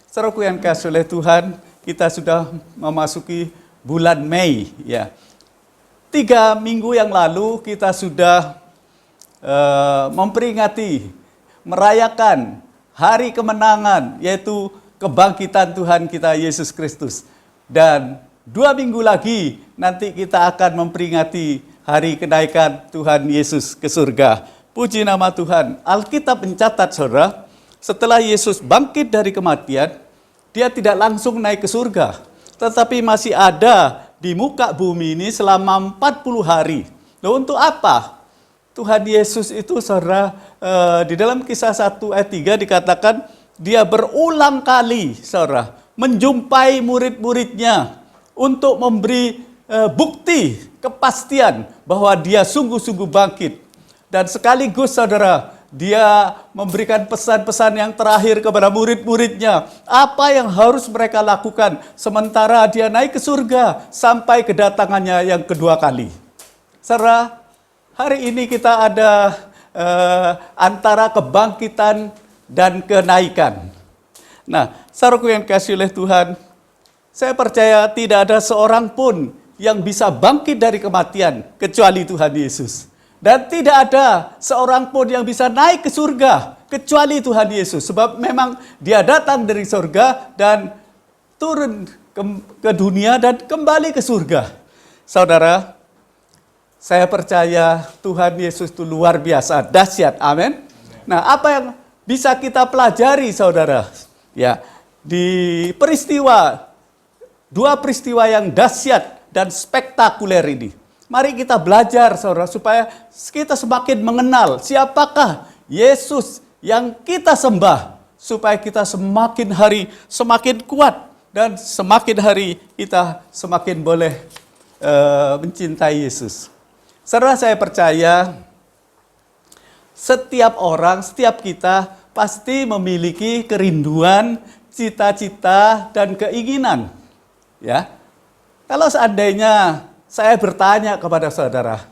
Saudaraku yang kasih oleh Tuhan, kita sudah memasuki bulan Mei, ya. 3 minggu yang lalu kita sudah memperingati, merayakan hari kemenangan, yaitu kebangkitan Tuhan kita Yesus Kristus. Dan 2 minggu lagi nanti kita akan memperingati hari kenaikan Tuhan Yesus ke surga. Puji nama Tuhan. Alkitab mencatat, saudara, setelah Yesus bangkit dari kematian, dia tidak langsung naik ke surga, tetapi masih ada di muka bumi ini selama 40 hari. Nah, untuk apa? Tuhan Yesus itu, saudara, di dalam Kisah 1 ayat 3 dikatakan, dia berulang kali, saudara, menjumpai murid-muridnya untuk memberi bukti, kepastian bahwa dia sungguh-sungguh bangkit. Dan sekaligus, saudara, dia memberikan pesan-pesan yang terakhir kepada murid-muridnya. Apa yang harus mereka lakukan sementara dia naik ke surga sampai kedatangannya yang kedua kali. Saudara, hari ini kita ada antara kebangkitan dan kenaikan. Nah, saudaraku yang kasih oleh Tuhan, saya percaya tidak ada seorang pun yang bisa bangkit dari kematian kecuali Tuhan Yesus. Dan tidak ada seorang pun yang bisa naik ke surga kecuali Tuhan Yesus. Sebab memang dia datang dari surga dan turun ke dunia dan kembali ke surga. Saudara, saya percaya Tuhan Yesus itu luar biasa, dahsyat. Amin. Nah, apa yang bisa kita pelajari, saudara? Ya, di dua peristiwa yang dahsyat dan spektakuler ini. Mari kita belajar, saudara, supaya kita semakin mengenal siapakah Yesus yang kita sembah, supaya kita semakin hari semakin kuat dan semakin hari kita semakin boleh mencintai Yesus. Saudara, saya percaya setiap orang, setiap kita pasti memiliki kerinduan, cita-cita dan keinginan. Ya, kalau seandainya saya bertanya kepada saudara,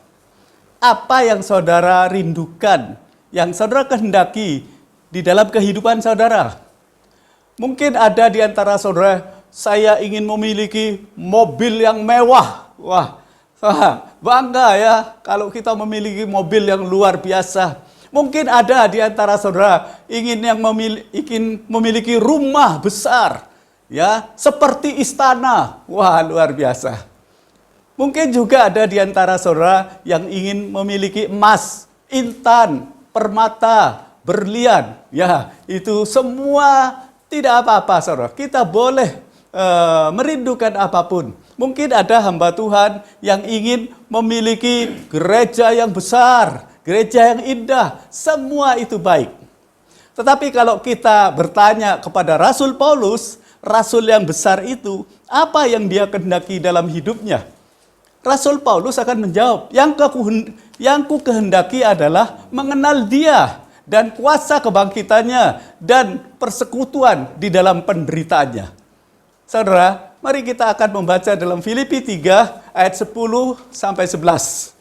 apa yang saudara rindukan, yang saudara kehendaki di dalam kehidupan saudara? Mungkin ada di antara saudara, saya ingin memiliki mobil yang mewah. Wah, bangga ya kalau kita memiliki mobil yang luar biasa. Mungkin ada di antara saudara ingin memiliki rumah besar, ya, seperti istana. Wah, luar biasa. Mungkin juga ada di antara saudara yang ingin memiliki emas, intan, permata, berlian. Ya, itu semua tidak apa-apa, saudara. Kita boleh merindukan apapun. Mungkin ada hamba Tuhan yang ingin memiliki gereja yang besar, gereja yang indah. Semua itu baik. Tetapi kalau kita bertanya kepada Rasul Paulus, Rasul yang besar itu, apa yang dia kehendaki dalam hidupnya? Rasul Paulus akan menjawab, yang ku kehendaki adalah mengenal dia dan kuasa kebangkitannya dan persekutuan di dalam penderitaannya. Saudara, mari kita akan membaca dalam Filipi 3 ayat 10 sampai 11.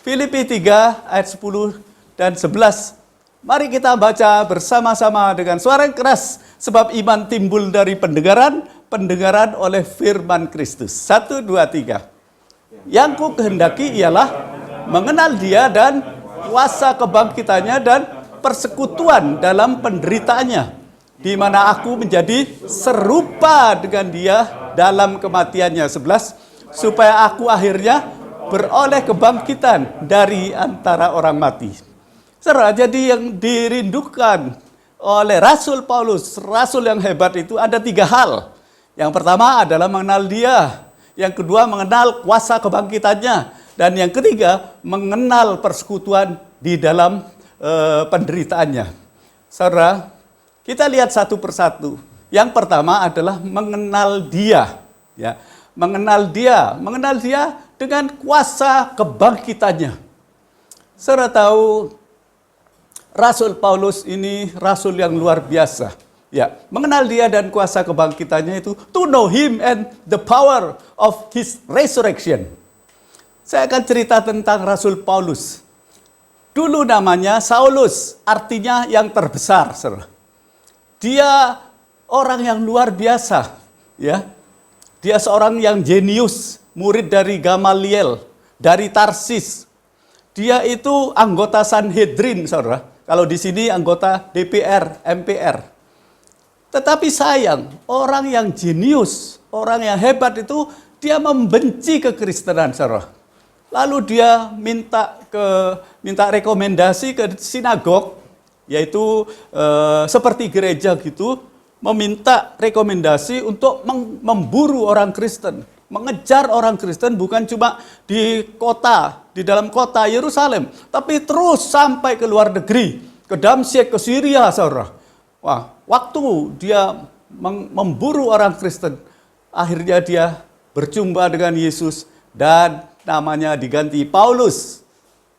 Filipi 3 ayat 10 dan 11. Mari kita baca bersama-sama dengan suara yang keras, sebab iman timbul dari pendengaran, pendengaran oleh firman Kristus. 1, 2, 3. Yang ku kehendaki ialah mengenal dia dan kuasa kebangkitannya dan persekutuan dalam penderitaannya, di mana aku menjadi serupa dengan dia dalam kematiannya. 11. Supaya aku akhirnya beroleh kebangkitan dari antara orang mati. Saudara, jadi yang dirindukan oleh Rasul Paulus, Rasul yang hebat itu ada 3 hal. Yang pertama adalah mengenal dia. Yang kedua mengenal kuasa kebangkitannya. Dan yang ketiga mengenal persekutuan di dalam penderitaannya. Saudara, kita lihat satu persatu. Yang pertama adalah mengenal Dia, ya. Mengenal Dia dengan kuasa kebangkitannya. Saudara tahu Rasul Paulus ini rasul yang luar biasa. Ya, mengenal Dia dan kuasa kebangkitannya itu to know Him and the power of His resurrection. Saya akan cerita tentang Rasul Paulus. Dulu namanya Saulus, artinya yang terbesar, saudara. Dia orang yang luar biasa, ya. Dia seorang yang jenius, murid dari Gamaliel, dari Tarsis. Dia itu anggota Sanhedrin, saudara. Kalau di sini anggota DPR, MPR. Tetapi sayang, orang yang jenius, orang yang hebat itu, dia membenci kekristenan, saudara. Lalu dia minta rekomendasi ke sinagog, yaitu seperti gereja gitu, meminta rekomendasi untuk memburu orang Kristen, mengejar orang Kristen bukan cuma di kota, di dalam kota Yerusalem, tapi terus sampai ke luar negeri, ke Damsyik, ke Syria, saudara. Wah, waktu dia memburu orang Kristen, akhirnya dia berjumpa dengan Yesus dan namanya diganti Paulus.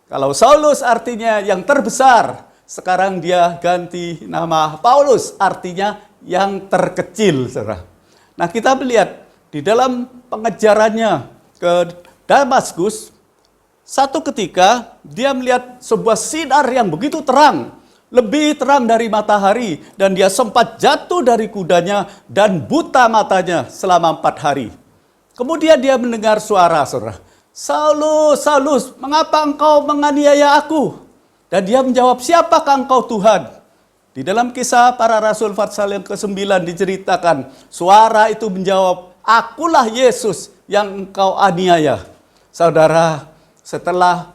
Kalau Saulus artinya yang terbesar, sekarang dia ganti nama Paulus, artinya yang terkecil, saudara. Nah, kita melihat di dalam pengejarannya ke Damaskus, satu ketika dia melihat sebuah sinar yang begitu terang, lebih terang dari matahari, dan dia sempat jatuh dari kudanya dan buta matanya selama 4 hari. Kemudian dia mendengar suara, saudara. Saulus, Saulus, mengapa engkau menganiaya aku? Dan dia menjawab, siapakah engkau Tuhan? Di dalam Kisah Para Rasul pasal yang ke-9 diceritakan, suara itu menjawab, akulah Yesus yang engkau aniaya. Saudara, setelah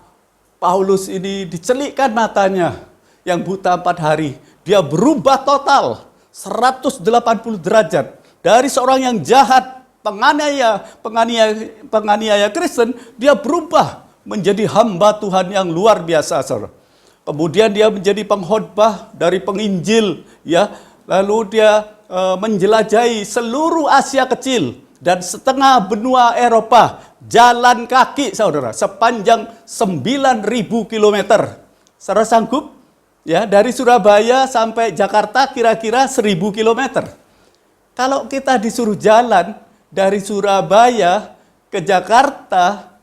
Paulus ini dicelikkan matanya, yang buta 4 hari, dia berubah total 180 derajat. Dari seorang yang jahat, penganiaya Kristen, dia berubah menjadi hamba Tuhan yang luar biasa, saudara. Kemudian dia menjadi pengkhotbah dari penginjil, ya. Lalu dia menjelajahi seluruh Asia Kecil dan setengah benua Eropa, jalan kaki, saudara, sepanjang 9.000 kilometer. Saudara sanggup? Ya, dari Surabaya sampai Jakarta kira-kira 1.000 kilometer. Kalau kita disuruh jalan dari Surabaya ke Jakarta,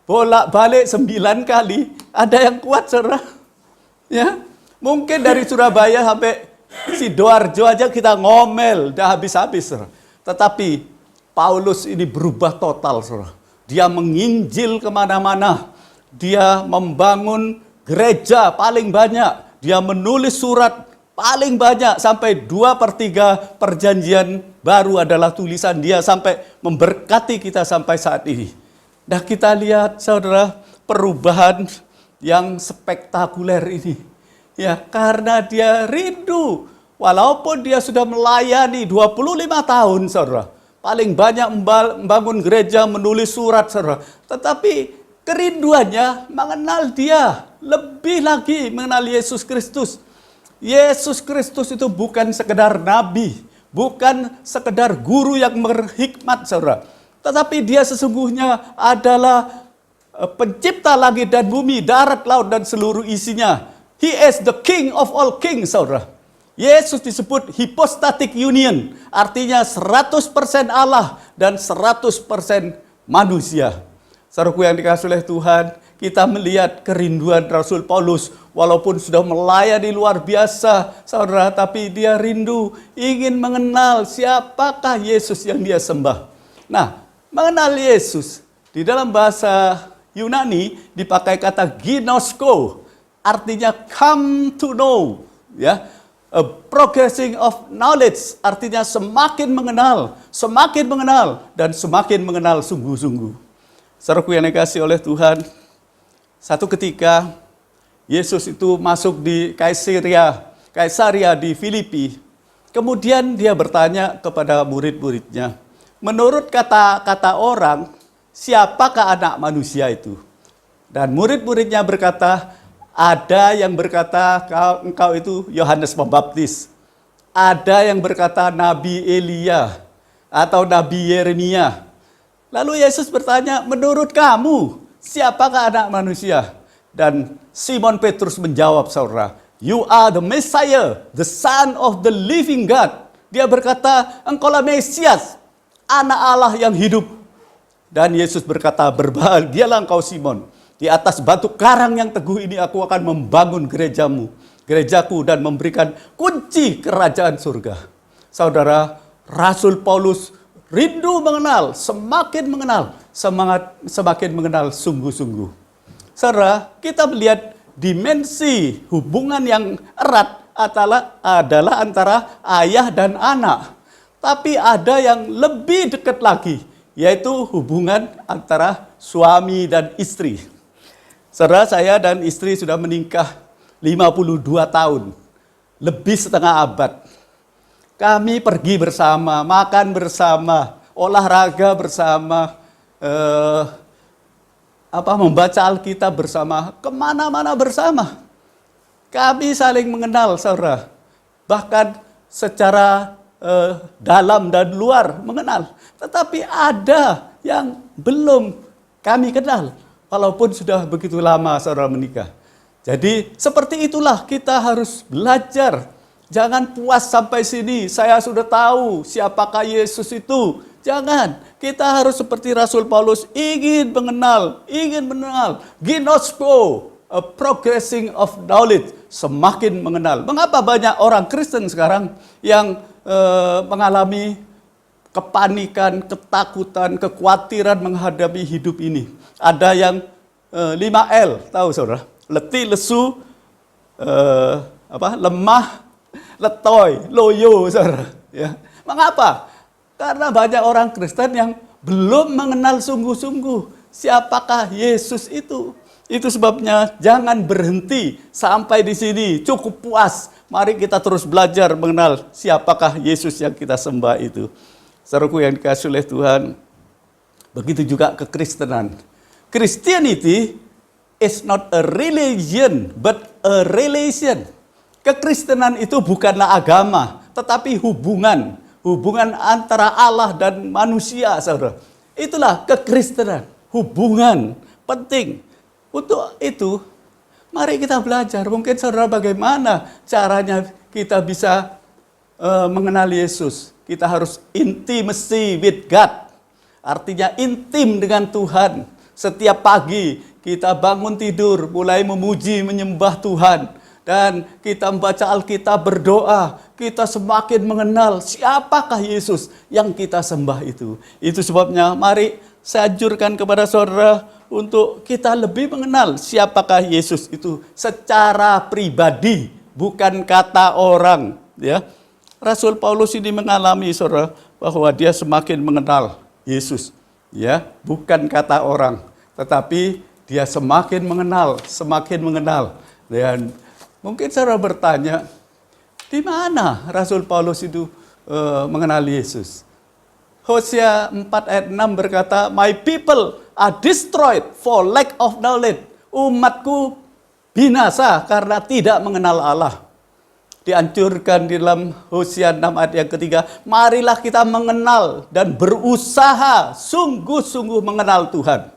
bolak-balik 9 kali, ada yang kuat, saudara? Ya, mungkin dari Surabaya sampai Sidoarjo aja kita ngomel, dah habis-habis, saudara. Tetapi Paulus ini berubah total, saudara. Dia menginjil kemana-mana, dia membangun gereja paling banyak, dia menulis surat paling banyak, sampai 2/3 perjanjian baru adalah tulisan dia, sampai memberkati kita sampai saat ini. Nah, kita lihat, saudara, perubahan yang spektakuler ini. Ya, karena dia rindu, walaupun dia sudah melayani 25 tahun, saudara. Paling banyak membangun gereja, menulis surat, saudara. Tetapi kerinduannya mengenal Dia, lebih lagi mengenal Yesus Kristus. Yesus Kristus itu bukan sekedar nabi, bukan sekedar guru yang berhikmat, saudara. Tetapi Dia sesungguhnya adalah pencipta langit dan bumi, darat, laut, dan seluruh isinya. He is the King of all kings, saudara. Yesus disebut hypostatic union, artinya 100% Allah dan 100% manusia. Saudaraku yang dikasihi oleh Tuhan, kita melihat kerinduan Rasul Paulus, walaupun sudah melayani luar biasa, saudara, tapi dia rindu, ingin mengenal siapakah Yesus yang dia sembah. Nah, mengenal Yesus, di dalam bahasa Yunani dipakai kata ginosko, artinya come to know, ya. A progressing of knowledge, artinya semakin mengenal, dan semakin mengenal sungguh-sungguh. Saudaraku yang dikasihi oleh Tuhan, satu ketika Yesus itu masuk di Kaisaria di Filipi. Kemudian dia bertanya kepada murid-muridnya, menurut kata-kata orang, siapakah anak manusia itu? Dan murid-muridnya berkata, Ada yang berkata engkau itu Yohanes Pembaptis. Ada yang berkata Nabi Elia atau Nabi Yeremia. Lalu Yesus bertanya, menurut kamu siapakah anak manusia? Dan Simon Petrus menjawab, saudara, you are the Messiah, the Son of the living God. Dia berkata, engkaulah Mesias, anak Allah yang hidup. Dan Yesus berkata, berbahagialah engkau Simon. Di atas batu karang yang teguh ini aku akan membangun gerejaku dan memberikan kunci kerajaan surga. Saudara, Rasul Paulus rindu mengenal, semakin mengenal, semakin mengenal sungguh-sungguh. Saudara, kita melihat dimensi hubungan yang erat adalah antara ayah dan anak. Tapi ada yang lebih dekat lagi, yaitu hubungan antara suami dan istri. Saudara, saya dan istri sudah menikah 52 tahun, lebih setengah abad. Kami pergi bersama, makan bersama, olahraga bersama, membaca Alkitab bersama, kemana-mana bersama. Kami saling mengenal, saudara. Bahkan secara dalam dan luar mengenal. Tetapi ada yang belum kami kenal, walaupun sudah begitu lama saudara menikah. Jadi seperti itulah kita harus belajar. Jangan puas sampai sini, saya sudah tahu siapakah Yesus itu. Jangan, kita harus seperti Rasul Paulus, ingin mengenal. Ginosko, a progressing of knowledge, semakin mengenal. Mengapa banyak orang Kristen sekarang yang mengalami kepanikan, ketakutan, kekhawatiran menghadapi hidup ini? Ada yang 5L, tahu saudara? Letih, lesu, lemah, letoy, loyo, saudara. Ya. Mengapa? Karena banyak orang Kristen yang belum mengenal sungguh-sungguh siapakah Yesus itu. Itu sebabnya jangan berhenti sampai di sini, cukup puas. Mari kita terus belajar mengenal siapakah Yesus yang kita sembah itu. Saudaraku yang dikasihi oleh Tuhan, begitu juga kekristenan. Christianity is not a religion, but a relation. Kekristenan itu bukanlah agama, tetapi hubungan antara Allah dan manusia, saudara. Itulah kekristenan, hubungan penting. Untuk itu, mari kita belajar. Mungkin saudara bagaimana caranya kita bisa mengenal Yesus. Kita harus intimacy with God. Artinya intim dengan Tuhan. Setiap pagi kita bangun tidur, mulai memuji, menyembah Tuhan. Dan kita membaca Alkitab, berdoa. Kita semakin mengenal siapakah Yesus yang kita sembah itu. Itu sebabnya mari saya anjurkan kepada saudara untuk kita lebih mengenal siapakah Yesus itu secara pribadi, bukan kata orang. Ya, Rasul Paulus ini mengalami, saudara, bahwa dia semakin mengenal Yesus. Ya, bukan kata orang, tetapi dia semakin mengenal. Dan mungkin saudara bertanya, di mana Rasul Paulus itu mengenal Yesus? Hosea 4 ayat 6 berkata, my people are destroyed for lack of knowledge. Umatku binasa karena tidak mengenal Allah. Dianjurkan di dalam Hosea 6 ayat yang ketiga, marilah kita mengenal dan berusaha sungguh-sungguh mengenal Tuhan.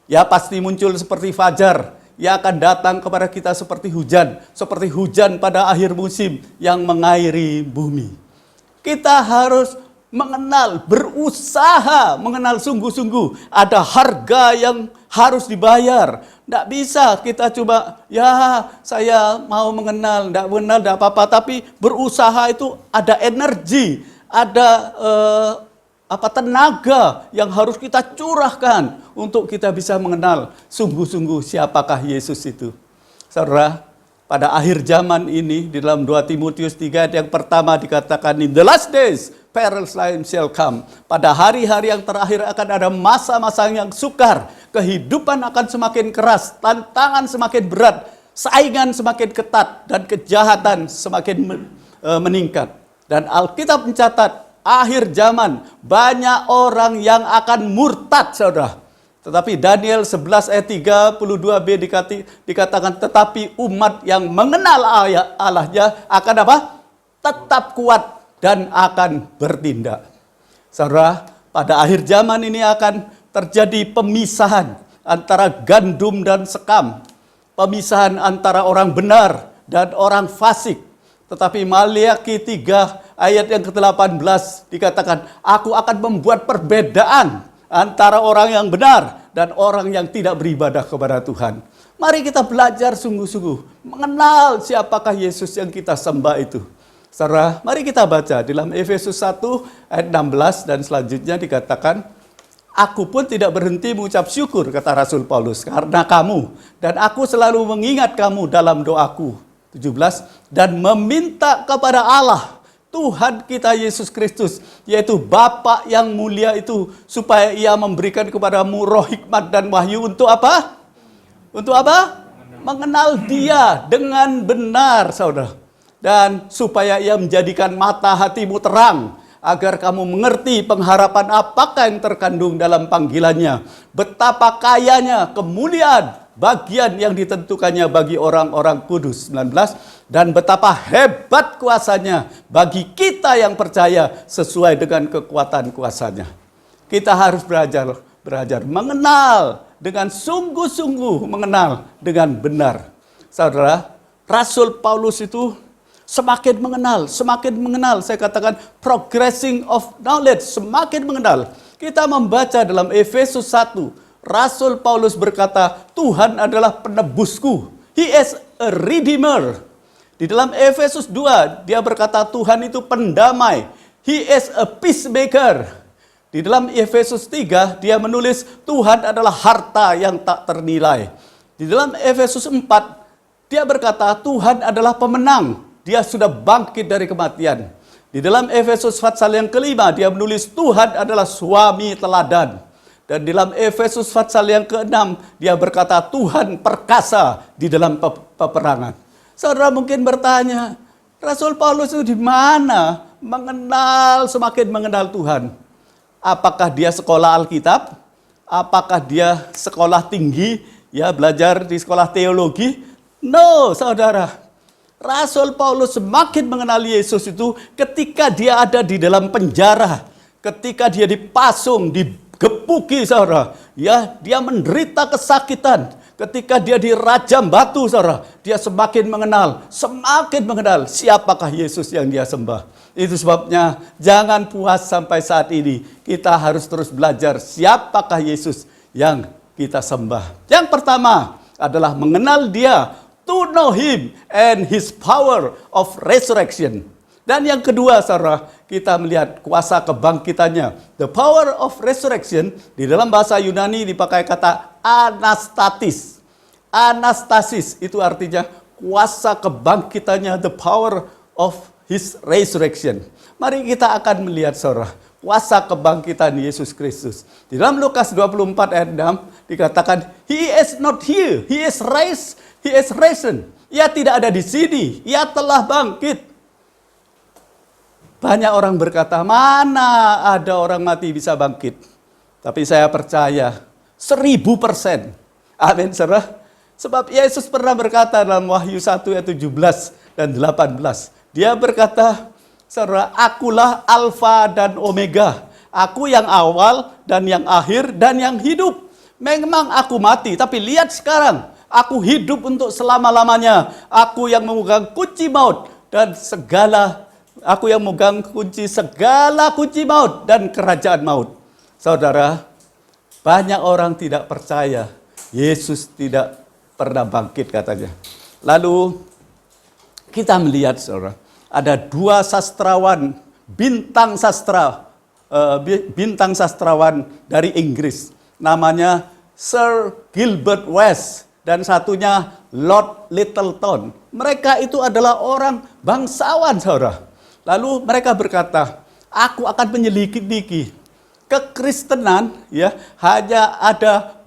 Ya, pasti muncul seperti fajar. Ya, akan datang kepada kita seperti hujan pada akhir musim yang mengairi bumi. Kita harus mengenal, berusaha mengenal sungguh-sungguh. Ada harga yang harus dibayar. Tidak bisa kita coba, ya saya mau mengenal, tidak apa-apa. Tapi berusaha itu ada energi, ada tenaga yang harus kita curahkan untuk kita bisa mengenal sungguh-sungguh siapakah Yesus itu. Saudara, pada akhir zaman ini di dalam 2 Timotius 3 ayat yang pertama dikatakan, in the last days perilous times shall come. Pada hari-hari yang terakhir akan ada masa-masa yang sukar, kehidupan akan semakin keras, tantangan semakin berat, saingan semakin ketat, dan kejahatan semakin meningkat. Dan Alkitab mencatat akhir zaman banyak orang yang akan murtad, saudara. Tetapi Daniel 11 ayat 32b dikatakan, tetapi umat yang mengenal Allahnya akan apa? Tetap kuat dan akan bertindak. Saudara, pada akhir zaman ini akan terjadi pemisahan antara gandum dan sekam. Pemisahan antara orang benar dan orang fasik. Tetapi Maliaki 3 ayat yang ke-18 dikatakan, aku akan membuat perbedaan antara orang yang benar dan orang yang tidak beribadah kepada Tuhan. Mari kita belajar sungguh-sungguh mengenal siapakah Yesus yang kita sembah itu. Saudara, mari kita baca dalam Efesus 1 ayat 16 dan selanjutnya dikatakan, aku pun tidak berhenti mengucap syukur, kata Rasul Paulus, karena kamu, dan aku selalu mengingat kamu dalam doaku. 17, dan meminta kepada Allah, Tuhan kita Yesus Kristus, yaitu Bapa yang mulia itu, supaya ia memberikan kepadamu roh hikmat dan wahyu untuk apa? Untuk apa? Mengenal dia dengan benar, saudara. Dan supaya ia menjadikan mata hatimu terang, agar kamu mengerti pengharapan apakah yang terkandung dalam panggilannya, betapa kayanya kemuliaan bagian yang ditentukannya bagi orang-orang kudus. 19, dan betapa hebat kuasanya bagi kita yang percaya sesuai dengan kekuatan kuasanya. Kita harus belajar mengenal dengan sungguh-sungguh, mengenal dengan benar. Saudara, Rasul Paulus itu semakin mengenal, saya katakan progressing of knowledge, semakin mengenal. Kita membaca dalam Efesus 1, Rasul Paulus berkata, Tuhan adalah penebusku. He is a redeemer. Di dalam Efesus 2, dia berkata Tuhan itu pendamai. He is a peacemaker. Di dalam Efesus 3, dia menulis Tuhan adalah harta yang tak ternilai. Di dalam Efesus 4, dia berkata Tuhan adalah pemenang. Dia sudah bangkit dari kematian. Di dalam Efesus pasal yang kelima, dia menulis Tuhan adalah suami teladan. Dan dalam Efesus pasal yang ke-6, dia berkata Tuhan perkasa di dalam peperangan. Saudara mungkin bertanya, Rasul Paulus itu di mana semakin mengenal Tuhan? Apakah dia sekolah Alkitab? Apakah dia sekolah tinggi, ya belajar di sekolah teologi? No, saudara. Rasul Paulus semakin mengenal Yesus itu ketika dia ada di dalam penjara, ketika dia dipasung, digepuki, saudara. Ya, dia menderita kesakitan. Ketika dia dirajam batu, saudara, dia semakin mengenal siapakah Yesus yang dia sembah. Itu sebabnya jangan puas sampai saat ini. Kita harus terus belajar siapakah Yesus yang kita sembah. Yang pertama adalah mengenal dia, to know him and his power of resurrection. Dan yang kedua, saudara, kita melihat kuasa kebangkitannya. The power of resurrection, di dalam bahasa Yunani dipakai kata anastasis. Anastasis itu artinya kuasa kebangkitannya, the power of his resurrection. Mari kita akan melihat, saudara, kuasa kebangkitan Yesus Kristus. Di dalam Lukas 24 ayat 6 dikatakan, he is not here, he is risen. Ia tidak ada di sini, ia telah bangkit. Banyak orang berkata, mana ada orang mati bisa bangkit? Tapi saya percaya 1000%. Amin, saudara. Sebab Yesus pernah berkata dalam Wahyu 1 ayat 17 dan 18. Dia berkata, saudara, akulah Alfa dan Omega. Aku yang awal dan yang akhir dan yang hidup. Memang aku mati, tapi lihat sekarang. Aku hidup untuk selama-lamanya. Aku yang memegang kunci maut dan aku yang memegang segala kunci maut dan kerajaan maut. Saudara, banyak orang tidak percaya Yesus tidak pernah bangkit katanya. Lalu kita melihat, saudara, ada dua sastrawan, bintang sastrawan dari Inggris. Namanya Sir Gilbert West dan satunya Lord Lyttelton. Mereka itu adalah orang bangsawan, saudara. Lalu mereka berkata, aku akan menyelidiki kekristenan, ya, hanya ada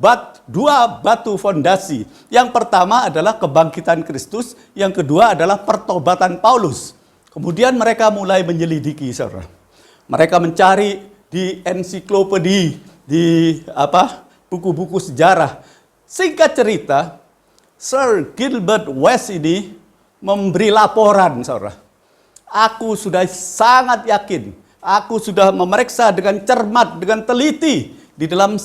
dua batu fondasi. Yang pertama adalah kebangkitan Kristus, yang kedua adalah pertobatan Paulus. Kemudian mereka mulai menyelidiki, saudara. Mereka mencari di ensiklopedi, di buku-buku sejarah. Singkat cerita, Sir Gilbert West ini memberi laporan, saudara. Aku sudah sangat yakin, aku sudah memeriksa dengan cermat, dengan teliti di dalam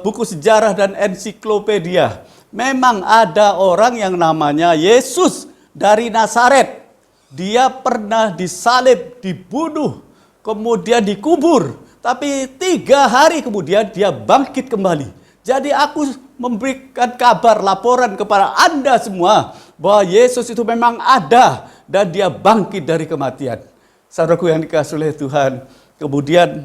buku sejarah dan ensiklopedia. Memang ada orang yang namanya Yesus dari Nazaret. Dia pernah disalib, dibunuh, kemudian dikubur. Tapi 3 hari kemudian dia bangkit kembali. Jadi aku memberikan kabar, laporan kepada Anda semua bahwa Yesus itu memang ada dan dia bangkit dari kematian. Saudaraku yang dikasihi oleh Tuhan, kemudian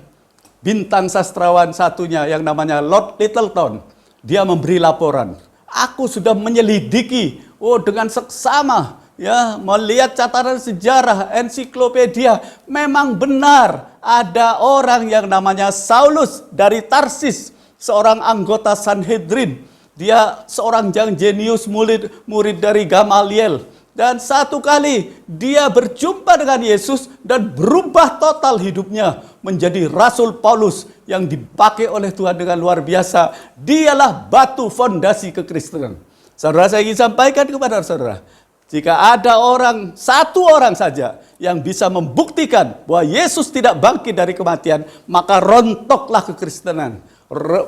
bintang sastrawan satunya yang namanya Lord Lyttelton, dia memberi laporan. Aku sudah menyelidiki, dengan seksama, ya, melihat catatan sejarah, ensiklopedia, memang benar ada orang yang namanya Saulus dari Tarsis, seorang anggota Sanhedrin. Dia seorang yang jenius, murid dari Gamaliel. Dan satu kali dia berjumpa dengan Yesus dan berubah total hidupnya menjadi Rasul Paulus yang dipakai oleh Tuhan dengan luar biasa. Dialah batu fondasi kekristenan. Saudara, saya ingin sampaikan kepada saudara, jika ada satu orang saja yang bisa membuktikan bahwa Yesus tidak bangkit dari kematian, maka rontoklah kekristenan.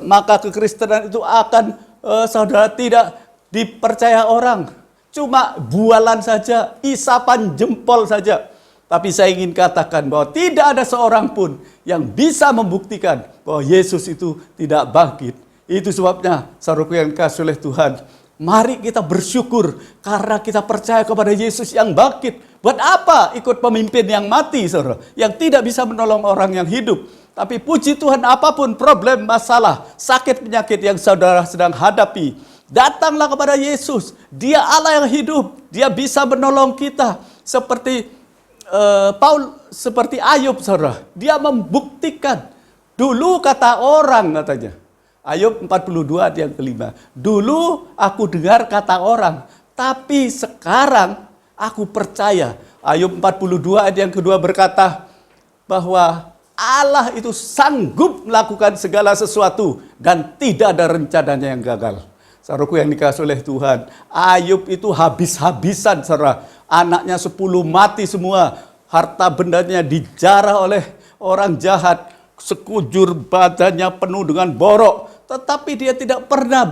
Maka kekristenan itu akan, saudara, tidak dipercaya orang. Cuma bualan saja, isapan jempol saja. Tapi saya ingin katakan bahwa tidak ada seorang pun yang bisa membuktikan bahwa Yesus itu tidak bangkit. Itu sebabnya, saudaraku yang dikasihi oleh Tuhan, mari kita bersyukur karena kita percaya kepada Yesus yang bangkit. Buat apa ikut pemimpin yang mati, saudara, yang tidak bisa menolong orang yang hidup? Tapi puji Tuhan, apapun problem, masalah, sakit, penyakit yang saudara sedang hadapi, datanglah kepada Yesus. Dia Allah yang hidup. Dia bisa menolong kita. Seperti seperti Ayub, saudara. Dia membuktikan. Dulu kata orang, katanya. Ayub 42 ayat yang kelima. Dulu aku dengar kata orang, tapi sekarang aku percaya. Ayub 42 ayat yang kedua berkata bahwa Allah itu sanggup melakukan segala sesuatu dan tidak ada rencananya yang gagal. Saudaraku yang dikasihi oleh Tuhan, Ayub itu habis-habisan, saudara. Anaknya 10 mati semua, harta bendanya dijarah oleh orang jahat, sekujur badannya penuh dengan borok, tetapi dia tidak pernah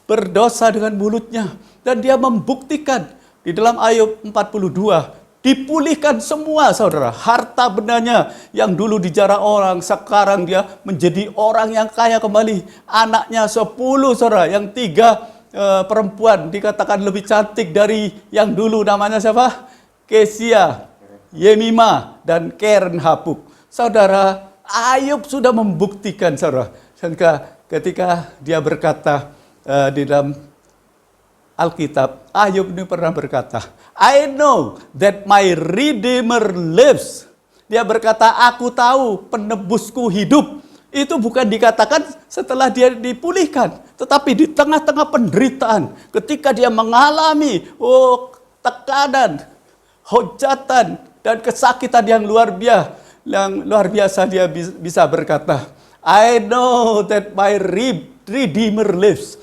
berdosa dengan mulutnya. Dan dia membuktikan di dalam Ayub 42, dipulihkan semua, saudara. Harta bendanya yang dulu dijarah orang, sekarang dia menjadi orang yang kaya kembali. Anaknya 10, saudara, yang 3 perempuan dikatakan lebih cantik dari yang dulu. Namanya siapa? Kesia, Yemima, dan Keren Hapuk. Saudara, Ayub sudah membuktikan, saudara. Ketika dia berkata di dalam Alkitab, Ayub ini pernah berkata, I know that my Redeemer lives. Dia berkata, aku tahu penebusku hidup. Itu bukan dikatakan setelah dia dipulihkan, tetapi di tengah-tengah penderitaan, ketika dia mengalami tekanan, hujatan, dan kesakitan yang luar biasa, dia bisa berkata, I know that my Redeemer lives.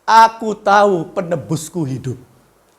Aku tahu penebusku hidup.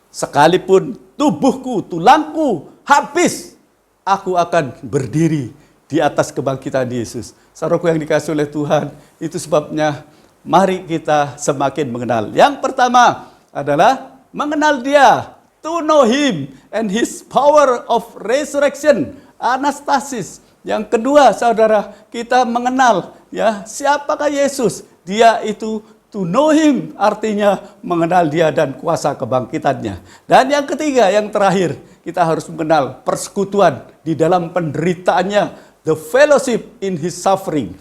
Sekalipun tubuhku, tulangku habis, aku akan berdiri di atas kebangkitan Yesus. Saudaraku yang dikasihi oleh Tuhan, itu sebabnya mari kita semakin mengenal. Yang pertama adalah mengenal Dia, to know Him and His power of resurrection, anastasis. Yang kedua, saudara, kita mengenal siapakah Yesus. Dia itu to know Him, artinya mengenal Dia dan kuasa kebangkitannya. Dan yang ketiga, yang terakhir, kita harus mengenal persekutuan di dalam penderitaannya, the fellowship in His suffering.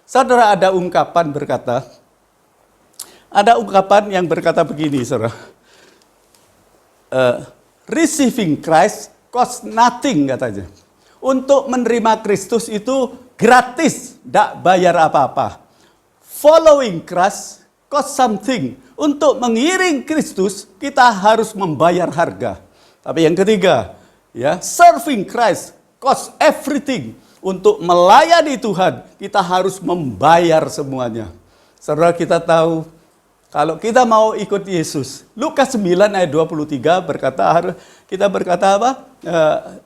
Saudara, ada ungkapan yang berkata begini, saudara. Receiving Christ cost nothing, katanya. Untuk menerima Kristus itu gratis, tidak bayar apa-apa. Following Christ cost something. Untuk mengiring Kristus, kita harus membayar harga. Tapi yang ketiga, serving Christ cost everything. Untuk melayani Tuhan, kita harus membayar semuanya. Saudara, kita tahu kalau kita mau ikut Yesus, Lukas 9 ayat 23 kita berkata apa?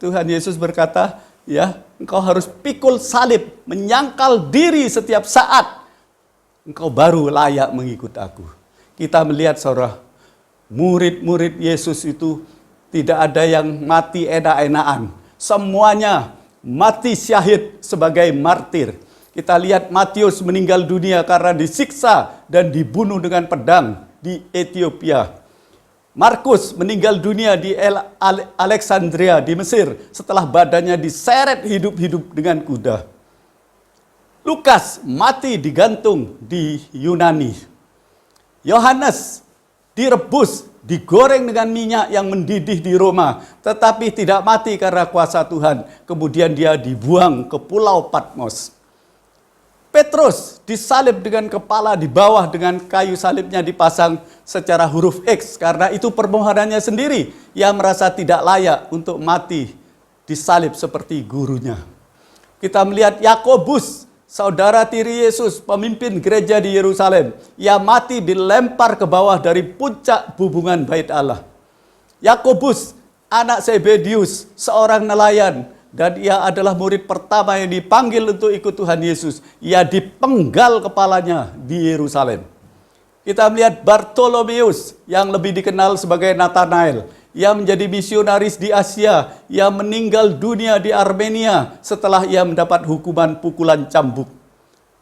Tuhan Yesus berkata, ya, engkau harus pikul salib, menyangkal diri setiap saat, engkau baru layak mengikut aku. Kita melihat, saudara, murid-murid Yesus itu tidak ada yang mati enak-enakan. Semuanya mati syahid sebagai martir. Kita lihat Matius meninggal dunia karena disiksa dan dibunuh dengan pedang di Ethiopia. Markus meninggal dunia di Alexandria di Mesir setelah badannya diseret hidup-hidup dengan kuda. Lukas mati digantung di Yunani. Yohanes direbus, digoreng dengan minyak yang mendidih di Roma, tetapi tidak mati karena kuasa Tuhan. Kemudian dia dibuang ke Pulau Patmos. Petrus disalib dengan kepala di bawah, dengan kayu salibnya dipasang secara huruf X, karena itu permohonannya sendiri. Ia merasa tidak layak untuk mati disalib seperti gurunya. Kita melihat Yakobus, saudara tiri Yesus, pemimpin gereja di Yerusalem. Ia mati dilempar ke bawah dari puncak bubungan bait Allah. Yakobus, anak Zebedius, seorang nelayan, dan ia adalah murid pertama yang dipanggil untuk ikut Tuhan Yesus. Ia dipenggal kepalanya di Yerusalem. Kita melihat Bartolomeus yang lebih dikenal sebagai Nathanael. Ia menjadi misionaris di Asia. Ia meninggal dunia di Armenia setelah ia mendapat hukuman pukulan cambuk.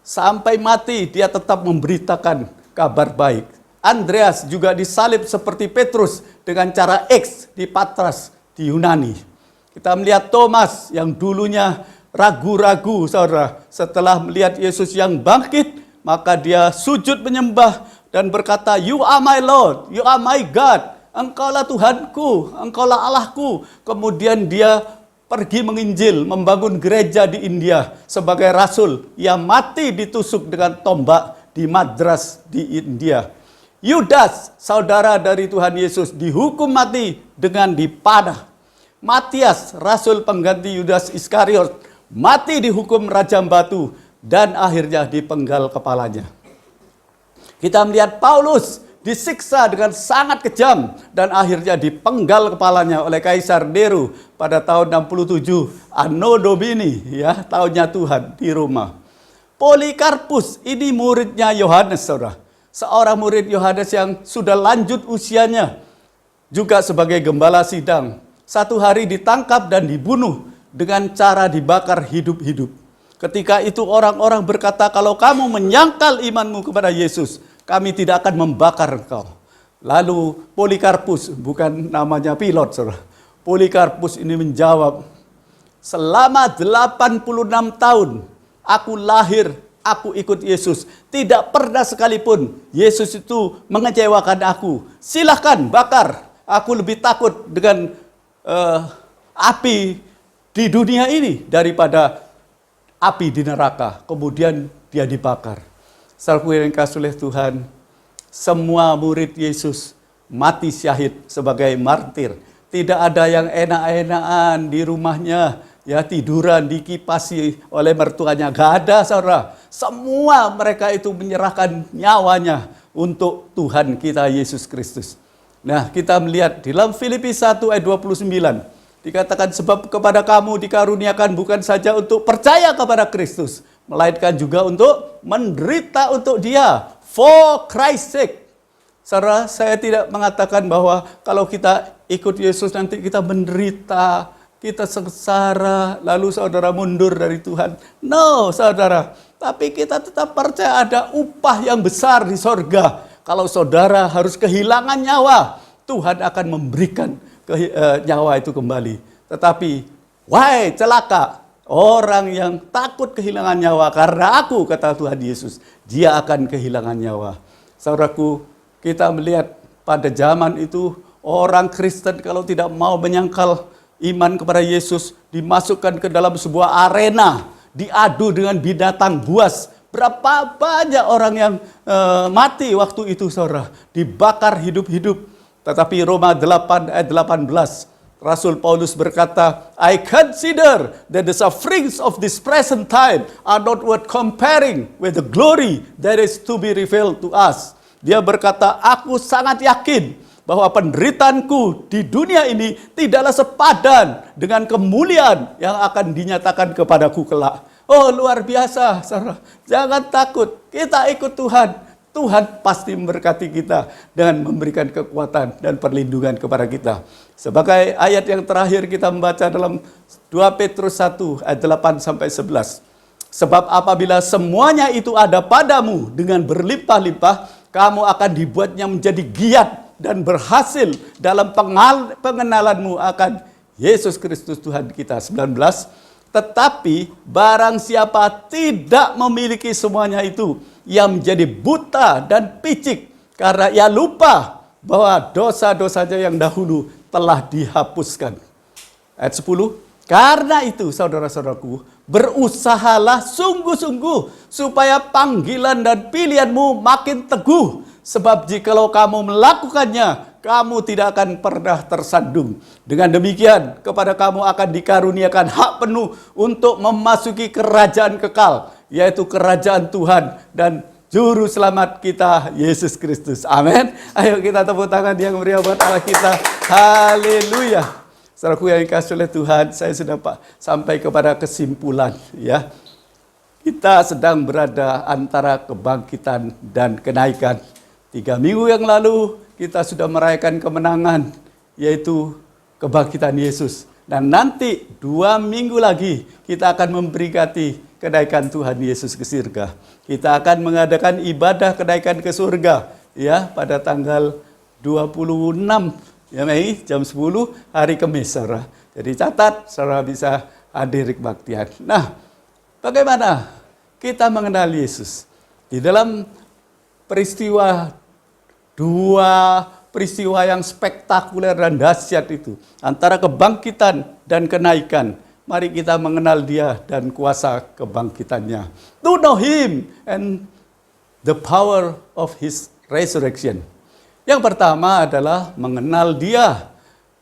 Sampai mati dia tetap memberitakan kabar baik. Andreas juga disalib seperti Petrus dengan cara X di Patras di Yunani. Kita melihat Thomas yang dulunya ragu-ragu, saudara. Setelah melihat Yesus yang bangkit, maka dia sujud menyembah dan berkata, "You are my Lord, you are my God." Engkaulah Tuhanku, engkaulah Allahku. Kemudian dia pergi menginjil, membangun gereja di India sebagai rasul. Ia mati ditusuk dengan tombak di Madras di India. Yudas, saudara dari Tuhan Yesus, dihukum mati dengan dipanah. Matias, rasul pengganti Yudas Iskariot, mati dihukum rajam batu dan akhirnya dipenggal kepalanya. Kita melihat Paulus disiksa dengan sangat kejam dan akhirnya dipenggal kepalanya oleh Kaisar Nero pada tahun 67 Anno Domini, ya, tahunnya Tuhan di Roma. Polikarpus ini muridnya Yohanes, saudara. Seorang murid Yohanes yang sudah lanjut usianya, juga sebagai gembala sidang. Satu hari ditangkap dan dibunuh dengan cara dibakar hidup-hidup. Ketika itu orang-orang berkata, "Kalau kamu menyangkal imanmu kepada Yesus, kami tidak akan membakar engkau." Lalu Polikarpus, bukan namanya pilot, saudara. Polikarpus ini menjawab, "Selama 86 tahun aku lahir, aku ikut Yesus. Tidak pernah sekalipun Yesus itu mengecewakan aku. Silahkan bakar. Aku lebih takut dengan api di dunia ini daripada api di neraka." Kemudian dia dibakar. Saudaraku yang dikasihi oleh Tuhan, semua murid Yesus mati syahid sebagai martir. Tidak ada yang enak-enakan di rumahnya, ya, tiduran dikipasi oleh mertuanya. Gak ada, saudara. Semua mereka itu menyerahkan nyawanya untuk Tuhan kita Yesus Kristus. Nah, kita melihat di dalam Filipi 1 ayat 29, dikatakan, "Sebab kepada kamu dikaruniakan bukan saja untuk percaya kepada Kristus, melainkan juga untuk menderita untuk Dia, for Christ's sake." Saudara, saya tidak mengatakan bahwa kalau kita ikut Yesus nanti kita menderita, kita sengsara, lalu saudara mundur dari Tuhan. No, saudara. Tapi kita tetap percaya ada upah yang besar di sorga. Kalau saudara harus kehilangan nyawa, Tuhan akan memberikan nyawa itu kembali. Tetapi, wahai celaka, orang yang takut kehilangan nyawa karena aku, kata Tuhan Yesus, dia akan kehilangan nyawa. Saudaraku, kita melihat pada zaman itu, orang Kristen kalau tidak mau menyangkal iman kepada Yesus, dimasukkan ke dalam sebuah arena, diadu dengan binatang buas. Berapa banyak orang yang mati waktu itu, saudara, dibakar hidup-hidup. Tetapi Roma 8 ayat 18, Rasul Paulus berkata, I consider that the sufferings of this present time are not worth comparing with the glory that is to be revealed to us. Dia berkata, aku sangat yakin bahwa penderitaanku di dunia ini tidaklah sepadan dengan kemuliaan yang akan dinyatakan kepadaku kelak. Oh, luar biasa, saudara. Jangan takut, kita ikut Tuhan. Tuhan pasti memberkati kita dengan memberikan kekuatan dan perlindungan kepada kita. Sebagai ayat yang terakhir kita membaca dalam 2 Petrus 1 ayat 8-11. Sebab apabila semuanya itu ada padamu dengan berlimpah-limpah, kamu akan dibuatnya menjadi giat dan berhasil dalam pengenalanmu akan Yesus Kristus Tuhan kita. 19. Tetapi barang siapa tidak memiliki semuanya itu, ia menjadi buta dan picik karena ia lupa bahwa dosa-dosanya yang dahulu telah dihapuskan. Ayat 10. Karena itu saudara-saudaraku, berusahalah sungguh-sungguh supaya panggilan dan pilihanmu makin teguh. Sebab jikalau kamu melakukannya, kamu tidak akan pernah tersandung. Dengan demikian, kepada kamu akan dikaruniakan hak penuh untuk memasuki kerajaan kekal, yaitu kerajaan Tuhan dan Juru Selamat kita, Yesus Kristus. Amin. Ayo kita tepuk tangan yang meriah buat Allah kita. Haleluya. Saudaraku yang dikasihi oleh Tuhan, saya sudah sampai kepada kesimpulan, ya. Kita sedang berada antara kebangkitan dan kenaikan. 3 minggu yang lalu kita sudah merayakan kemenangan, yaitu kebangkitan Yesus. Dan nanti 2 minggu lagi kita akan memperingati kenaikan Tuhan Yesus ke surga. Kita akan mengadakan ibadah kenaikan ke surga, ya, pada tanggal 26 ya Mei jam 10 hari Kamis, saudara. Jadi catat, saudara bisa hadir kebaktian. Nah, bagaimana kita mengenal Yesus? Di dalam dua peristiwa yang spektakuler dan dahsyat itu, antara kebangkitan dan kenaikan, mari kita mengenal Dia dan kuasa kebangkitannya. To know Him and the power of His resurrection. Yang pertama adalah mengenal Dia,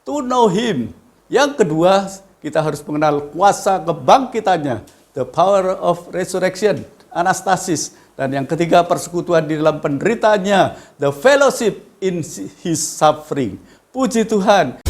to know Him. Yang kedua, kita harus mengenal kuasa kebangkitannya, the power of resurrection, anastasis. Dan yang ketiga, persekutuan di dalam penderitaannya, the fellowship in His suffering. Puji Tuhan.